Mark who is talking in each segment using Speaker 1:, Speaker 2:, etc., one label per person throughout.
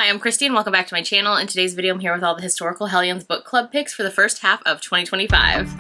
Speaker 1: Hi, I'm Christy and welcome back to my channel. In today's video, I'm here with all the historical Hellions book club picks for the first half of 2025.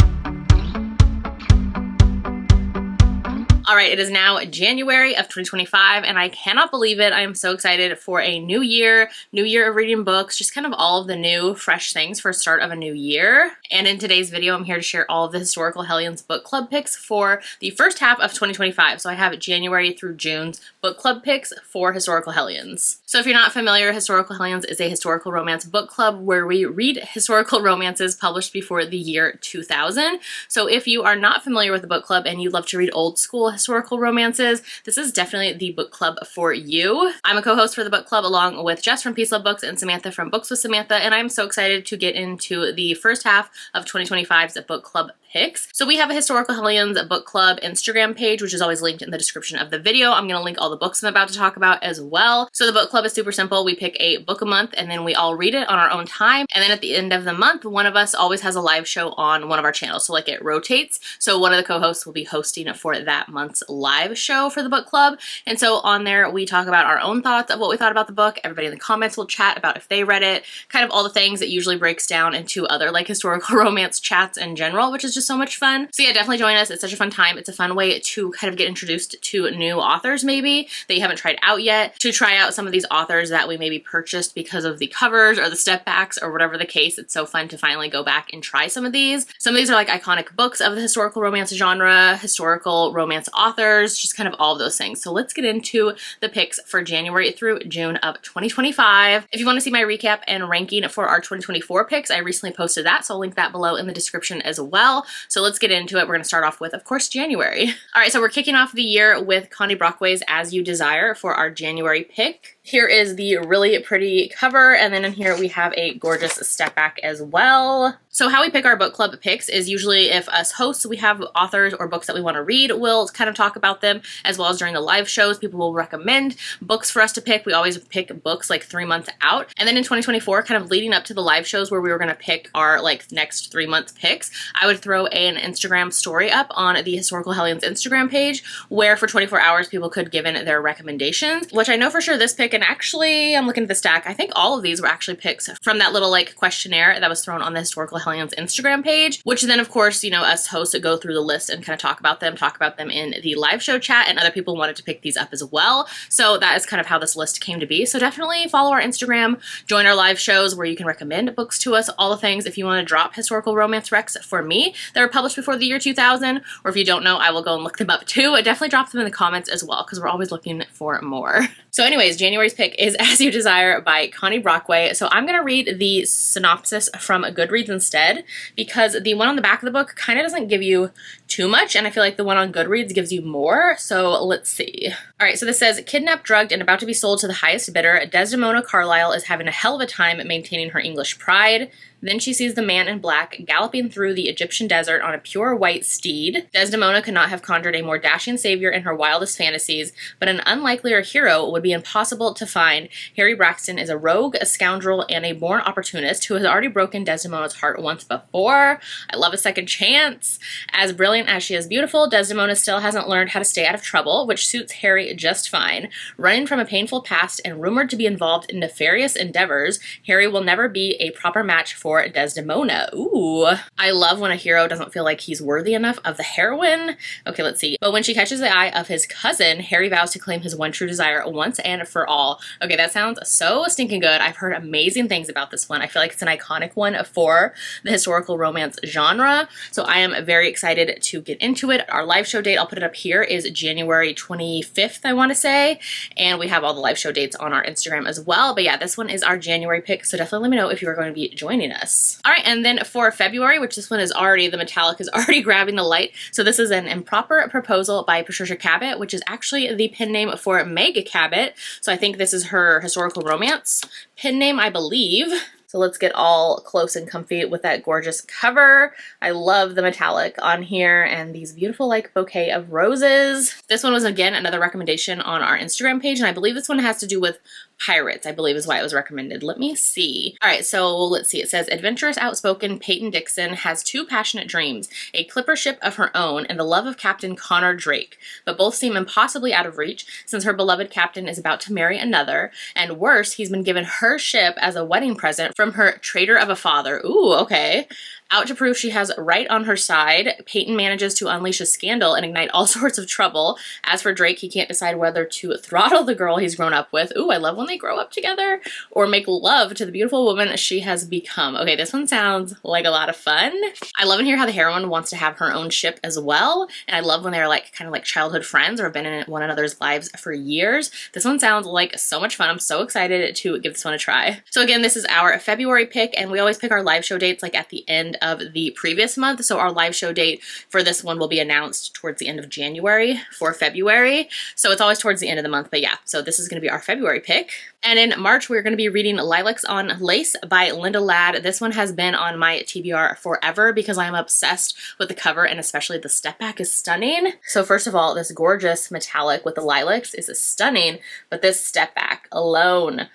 Speaker 1: Alright, it is now January of 2025 and I cannot believe it. I am so excited for a new year of reading books, just kind of all of the new, fresh things for start of a new year. And in today's video, I'm here to share all of the historical Hellions book club picks for the first half of 2025. So I have January through June's book club picks for historical Hellions. So if you're not familiar, Historical Hellions is a historical romance book club where we read historical romances published before the year 2000. So if you are not familiar with the book club and you love to read old school historical romances, this is definitely the book club for you. I'm a co-host for the book club along with Jess from Peace Love Books and Samantha from Books with Samantha, and I'm so excited to get into the first half of 2025's book club picks. So we have a Historical Hellions book club Instagram page, which is always linked in the description of the video. I'm going to link all the books I'm about to talk about as well. So the book club is super simple. We pick a book a month and then we all read it on our own time. And then at the end of the month, one of us always has a live show on one of our channels. So like it rotates. So one of the co-hosts will be hosting for that month's live show for the book club. And so on there, we talk about our own thoughts of what we thought about the book. Everybody in the comments will chat about if they read it, kind of all the things that usually breaks down into other like historical romance chats in general, which is just so much fun. So yeah, definitely join us. It's such a fun time. It's a fun way to kind of get introduced to new authors maybe that you haven't tried out yet, to try out some of these authors that we maybe purchased because of the covers or the step backs or whatever the case. It's so fun to finally go back and try some of these. Some of these are like iconic books of the historical romance genre, historical romance authors, just kind of all of those things. So let's get into the picks for January through June of 2025. If you want to see my recap and ranking for our 2024 picks, I recently posted that, so I'll link that below in the description as well. So let's get into it. We're going to start off with, of course, January. All right, so we're kicking off the year with Connie Brockway's As You Desire for our January pick. Here is the really pretty cover, and then in here we have a gorgeous step back as well. So how we pick our book club picks is usually if us hosts, we have authors or books that we want to read, we'll kind of talk about them, as well as during the live shows, people will recommend books for us to pick. We always pick books like 3 months out. And then in 2024, kind of leading up to the live shows where we were going to pick our like next 3 month picks, I would throw an Instagram story up on the Historical Hellions Instagram page where for 24 hours people could give in their recommendations, which I know for sure this pick, and actually I'm looking at the stack, I think all of these were actually picks from that little like questionnaire that was thrown on the Historical Hellions Instagram page, which then of course, you know, us hosts go through the list and kind of talk about them in the live show chat, and other people wanted to pick these up as well. So that is kind of how this list came to be. So definitely follow our Instagram, join our live shows where you can recommend books to us, all the things. If you want to drop historical romance recs for me that were published before the year 2000, or if you don't know, I will go and look them up too. I definitely drop them in the comments as well because we're always looking for more. So anyways, January's pick is As You Desire by Connie Brockway. So I'm going to read the synopsis from Goodreads instead because the one on the back of the book kind of doesn't give you too much, and I feel like the one on Goodreads gives you more. So let's see. All right, so this says, kidnapped, drugged, and about to be sold to the highest bidder, Desdemona Carlyle is having a hell of a time maintaining her English pride. Then she sees the man in black galloping through the Egyptian desert on a pure white steed. Desdemona could not have conjured a more dashing savior in her wildest fantasies, but an unlikelier hero would be impossible to find. Harry Braxton is a rogue, a scoundrel, and a born opportunist who has already broken Desdemona's heart once before. I love a second chance. As brilliant as she is beautiful, Desdemona still hasn't learned how to stay out of trouble, which suits Harry just fine. Running from a painful past and rumored to be involved in nefarious endeavors, Harry will never be a proper match for Desdemona. Ooh, I love when a hero doesn't feel like he's worthy enough of the heroine. Okay, let's see. But when she catches the eye of his cousin, Harry vows to claim his one true desire once and for all. Okay, that sounds so stinking good. I've heard amazing things about this one. I feel like it's an iconic one for the historical romance genre. So I am very excited to get into it. Our live show date, I'll put it up here, is January 25th, I want to say. And we have all the live show dates on our Instagram as well. But yeah, this one is our January pick. So definitely let me know if you are going to be joining us. All right, and then for February, which this one is already, the metallic is already grabbing the light. So this is an Improper Proposal by Patricia Cabot, which is actually the pen name for Meg Cabot. So I think this is her historical romance pen name, I believe. So let's get all close and comfy with that gorgeous cover. I love the metallic on here and these beautiful like bouquet of roses. This one was again another recommendation on our Instagram page, and I believe this one has to do with Pirates, I believe is why it was recommended. Let me see. All right, so let's see. It says, adventurous, outspoken Peyton Dixon has two passionate dreams, a clipper ship of her own and the love of Captain Connor Drake, but both seem impossibly out of reach since her beloved captain is about to marry another, and worse, he's been given her ship as a wedding present from her traitor of a father. Ooh, okay. Out to prove she has right on her side, Peyton manages to unleash a scandal and ignite all sorts of trouble. As for Drake, he can't decide whether to throttle the girl he's grown up with. Ooh, I love when they grow up together. Or make love to the beautiful woman she has become. Okay, this one sounds like a lot of fun. I love and hear how the heroine wants to have her own ship as well. And I love when they're like kind of like childhood friends or have been in one another's lives for years. This one sounds like so much fun. I'm so excited to give this one a try. So again, this is our February pick, and we always pick our live show dates like at the end of the previous month. So our live show date for this one will be announced towards the end of January for February. So it's always towards the end of the month, but yeah, so this is going to be our February pick. And in March, we're going to be reading Lilacs on Lace by Linda Ladd. This one has been on my TBR forever because I am obsessed with the cover, and especially the step back is stunning. So first of all, this gorgeous metallic with the lilacs is stunning, but this step back alone,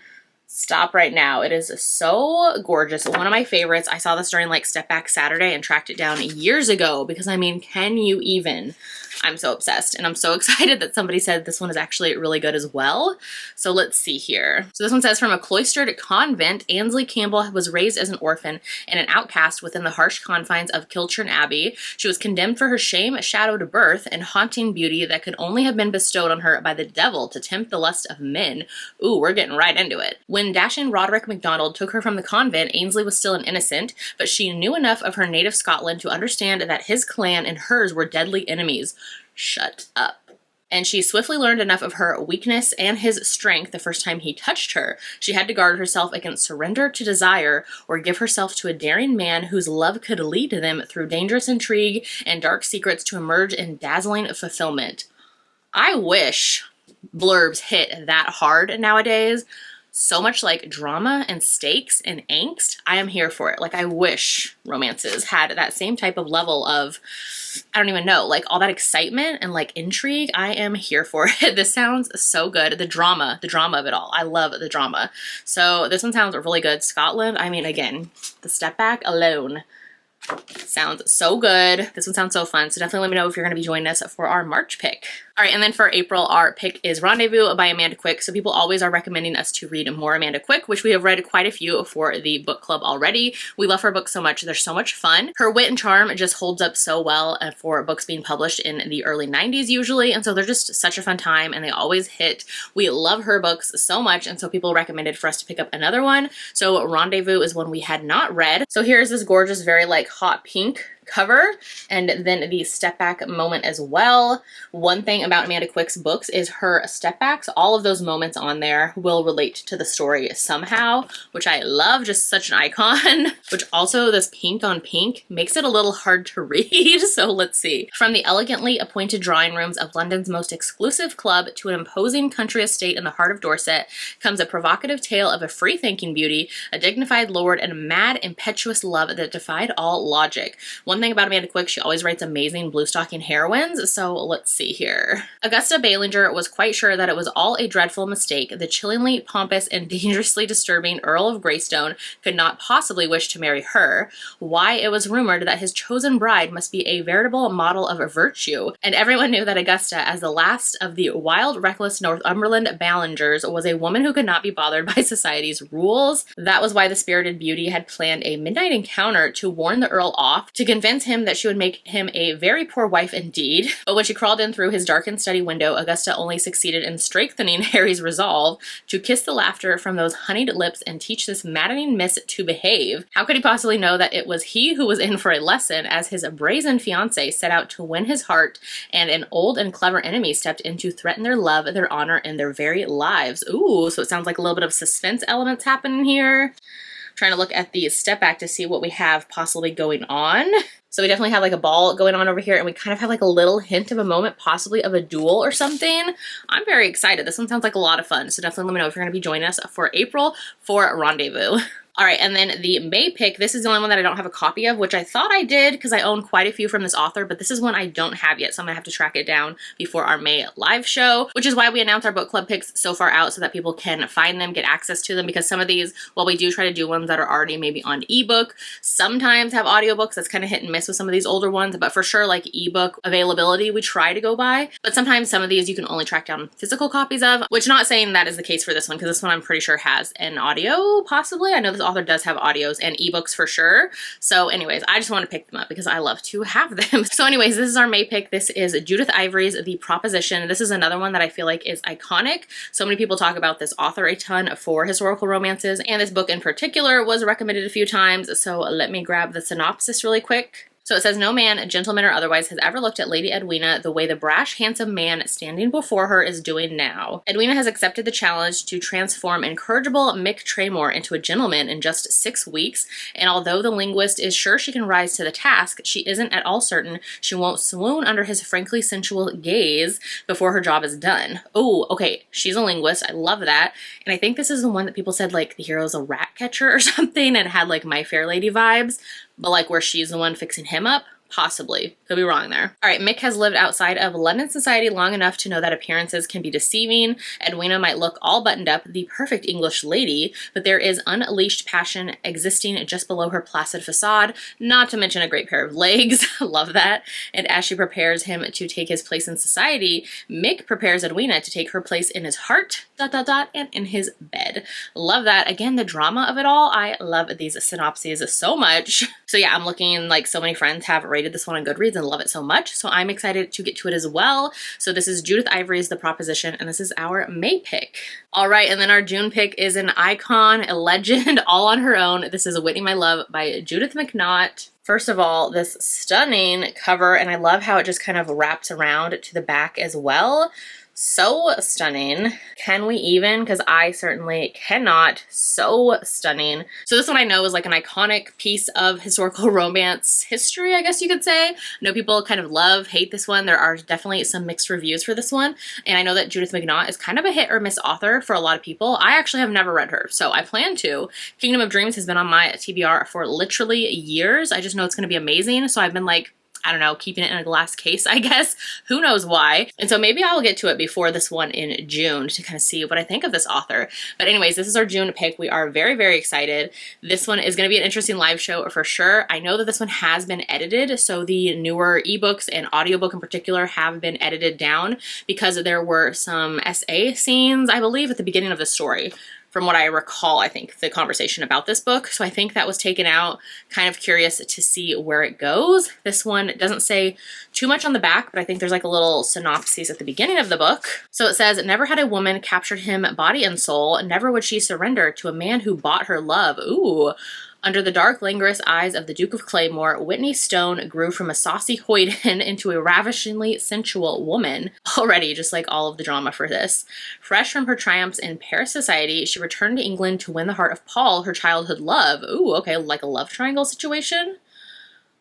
Speaker 1: stop right now. It is so gorgeous. One of my favorites. I saw this during like Step Back Saturday and tracked it down years ago because I mean, can you even? I'm so obsessed, and I'm so excited that somebody said this one is actually really good as well. So let's see here. So this one says, from a cloistered convent, Annesley Campbell was raised as an orphan and an outcast within the harsh confines of Kilchurn Abbey. She was condemned for her shame-shadowed birth and haunting beauty that could only have been bestowed on her by the devil to tempt the lust of men. Ooh, we're getting right into it. When dashing Roderick MacDonald took her from the convent, Ainsley was still an innocent, but she knew enough of her native Scotland to understand that his clan and hers were deadly enemies. Shut up. And she swiftly learned enough of her weakness and his strength the first time he touched her. She had to guard herself against surrender to desire or give herself to a daring man whose love could lead them through dangerous intrigue and dark secrets to emerge in dazzling fulfillment. I wish blurbs hit that hard nowadays. So much like drama and stakes and angst. I am here for it. Like, I wish romances had that same type of level of, I don't even know, like all that excitement and like intrigue. I am here for it. This sounds so good. The drama of it all. I love the drama. So this one sounds really good. Scotland, I mean, again, the step back alone sounds so good. This one sounds so fun. So definitely let me know if you're going to be joining us for our March pick. All right, and then for April, our pick is Rendezvous by Amanda Quick. So people always are recommending us to read more Amanda Quick, which we have read quite a few for the book club already. We love her books so much. They're so much fun. Her wit and charm just holds up so well for books being published in the early 90s usually. And so they're just such a fun time and they always hit. We love her books so much. And so people recommended for us to pick up another one. So Rendezvous is one we had not read. So here's this gorgeous, very like hot pink cover, and then the step back moment as well. One thing about Amanda Quick's books is her step backs. All of those moments on there will relate to the story somehow, which I love. Just such an icon. Which also, this pink on pink makes it a little hard to read. So let's see. From the elegantly appointed drawing rooms of London's most exclusive club to an imposing country estate in the heart of Dorset comes a provocative tale of a free-thinking beauty, a dignified lord, and a mad, impetuous love that defied all logic. One thing about Amanda Quick, she always writes amazing blue stocking heroines, so let's see here. Augusta Balinger was quite sure that it was all a dreadful mistake. The chillingly pompous and dangerously disturbing Earl of Greystone could not possibly wish to marry her. Why, it was rumored that his chosen bride must be a veritable model of virtue, and everyone knew that Augusta, as the last of the wild, reckless Northumberland Balingers, was a woman who could not be bothered by society's rules. That was why the spirited beauty had planned a midnight encounter to warn the Earl off, to convince him that she would make him a very poor wife indeed. But when she crawled in through his darkened study window, Augusta only succeeded in strengthening Harry's resolve to kiss the laughter from those honeyed lips and teach this maddening miss to behave. How could he possibly know that it was he who was in for a lesson, as his brazen fiancé set out to win his heart, and an old and clever enemy stepped in to threaten their love, their honor, and their very lives. Ooh, so it sounds like a little bit of suspense elements happening here. Trying to look at the step back to see what we have possibly going on. So we definitely have like a ball going on over here, and we kind of have like a little hint of a moment, possibly of a duel or something. I'm very excited. This one sounds like a lot of fun. So definitely let me know if you're going to be joining us for April for Rendezvous. All right, and then the May pick, this is the only one that I don't have a copy of, which I thought I did because I own quite a few from this author, but this is one I don't have yet, so I'm gonna have to track it down before our May live show, which is why we announce our book club picks so far out so that people can find them, get access to them, because some of these, while we do try to do ones that are already maybe on ebook, sometimes have audiobooks. That's kind of hit and miss with some of these older ones, but for sure, like ebook availability, we try to go by, but sometimes some of these you can only track down physical copies of, which not saying that is the case for this one, because this one I'm pretty sure has an audio, possibly. I know this author does have audios and ebooks for sure. So anyways, I just want to pick them up because I love to have them. So anyways, this is our May pick. This is Judith Ivory's The Proposition. This is another one that I feel like is iconic. So many people talk about this author a ton for historical romances, and this book in particular was recommended a few times. So let me grab the synopsis really quick. So it says, no man, gentleman or otherwise, has ever looked at Lady Edwina the way the brash, handsome man standing before her is doing now. Edwina has accepted the challenge to transform incorrigible Mick Traymore into a gentleman in just 6 weeks, and although the linguist is sure she can rise to the task, she isn't at all certain she won't swoon under his frankly sensual gaze before her job is done. Oh, okay, she's a linguist. I love that. And I think this is the one that people said, like, the hero's a rat catcher or something and had, like, My Fair Lady vibes. But like where she's the one fixing him up? Possibly. Could be wrong there. All right, Mick has lived outside of London society long enough to know that appearances can be deceiving. Edwina might look all buttoned up, the perfect English lady, but there is unleashed passion existing just below her placid facade, not to mention a great pair of legs. Love that. And as she prepares him to take his place in society, Mick prepares Edwina to take her place in his heart, ... and in his bed. Love that. Again, the drama of it all. I love these synopses so much. So yeah, I'm looking, like, so many friends have rated this one on Goodreads and love it so much, so I'm excited to get to it as well. So this is Judith Ivory's The Proposition, and this is our May pick. All right, and then our June pick is an icon, a legend, all on her own. This is Whitney My Love by Judith McNaught. First of all, this stunning cover, and I love how it just kind of wraps around to the back as well. So stunning. Can we even? Because I certainly cannot. So stunning. So this one I know is like an iconic piece of historical romance history, I guess you could say. I know people kind of love, hate this one. There are definitely some mixed reviews for this one. And I know that Judith McNaught is kind of a hit or miss author for a lot of people. I actually have never read her, so I plan to. Kingdom of Dreams has been on my TBR for literally years. I just know it's going to be amazing. So I've been like, I don't know, keeping it in a glass case, I guess. Who knows why? And so maybe I'll get to it before this one in June to kind of see what I think of this author. But anyways, this is our June pick. We are very, very excited. This one is going to be an interesting live show for sure. I know that this one has been edited, so the newer ebooks and audiobook in particular have been edited down because there were some SA scenes, I believe, at the beginning of the story. From what I recall, I think, the conversation about this book. So I think that was taken out. Kind of curious to see where it goes. This one doesn't say too much on the back, but I think there's like a little synopsis at the beginning of the book. So it says, never had a woman captured him body and soul. Never would she surrender to a man who bought her love. Ooh. Under the dark, languorous eyes of the Duke of Claymore, Whitney Stone grew from a saucy hoyden into a ravishingly sensual woman. Already, just like all of the drama for this. Fresh from her triumphs in Paris society, she returned to England to win the heart of Paul, her childhood love. Ooh, okay, like a love triangle situation?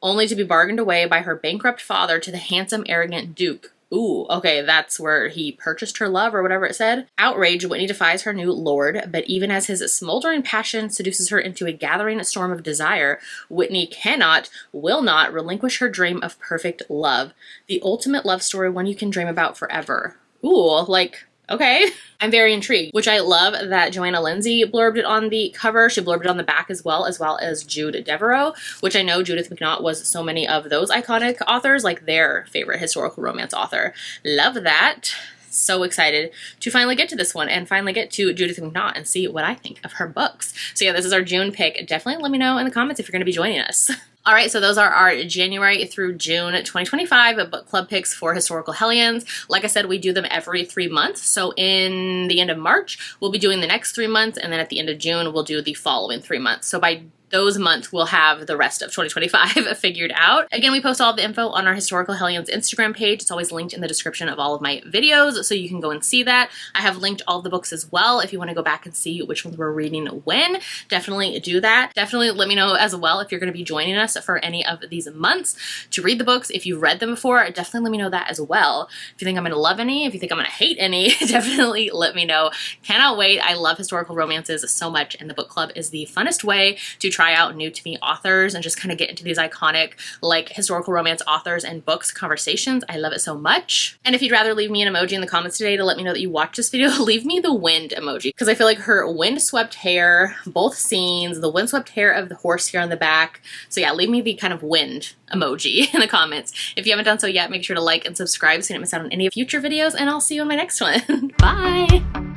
Speaker 1: Only to be bargained away by her bankrupt father to the handsome, arrogant Duke. Ooh, okay, that's where he purchased her love or whatever it said. Outraged, Whitney defies her new lord, but even as his smoldering passion seduces her into a gathering storm of desire, Whitney cannot, will not relinquish her dream of perfect love. The ultimate love story, one you can dream about forever. Ooh, like, okay. I'm very intrigued, which I love that Joanna Lindsay blurbed it on the cover. She blurbed it on the back as well as Jude Devereaux, which I know Judith McNaught was so many of those iconic authors, like their favorite historical romance author. Love that. So excited to finally get to this one and finally get to Judith McNaught and see what I think of her books. So yeah, this is our June pick. Definitely let me know in the comments if you're going to be joining us. All right, so those are our January through June 2025 book club picks for historical Hellions. Like I said, we do them every 3 months. So in the end of March, we'll be doing the next 3 months, and then at the end of June, we'll do the following 3 months. So by those months will have the rest of 2025 figured out. Again, we post all of the info on our Historical Hellions Instagram page. It's always linked in the description of all of my videos, so you can go and see that. I have linked all the books as well if you want to go back and see which ones we're reading when. Definitely do that. Definitely let me know as well if you're going to be joining us for any of these months to read the books. If you've read them before, definitely let me know that as well. If you think I'm going to love any, if you think I'm going to hate any, definitely let me know. Cannot wait. I love historical romances so much, and the book club is the funnest way to try out new to me authors and just kind of get into these iconic like historical romance authors and books conversations. I love it so much. And if you'd rather leave me an emoji in the comments today to let me know that you watched this video, leave me the wind emoji, because I feel like her wind-swept hair, both scenes, the wind-swept hair of the horse here on the back. So yeah, leave me the kind of wind emoji in the comments. If you haven't done so yet, make sure to like and subscribe so you don't miss out on any future videos, and I'll see you in my next one. Bye!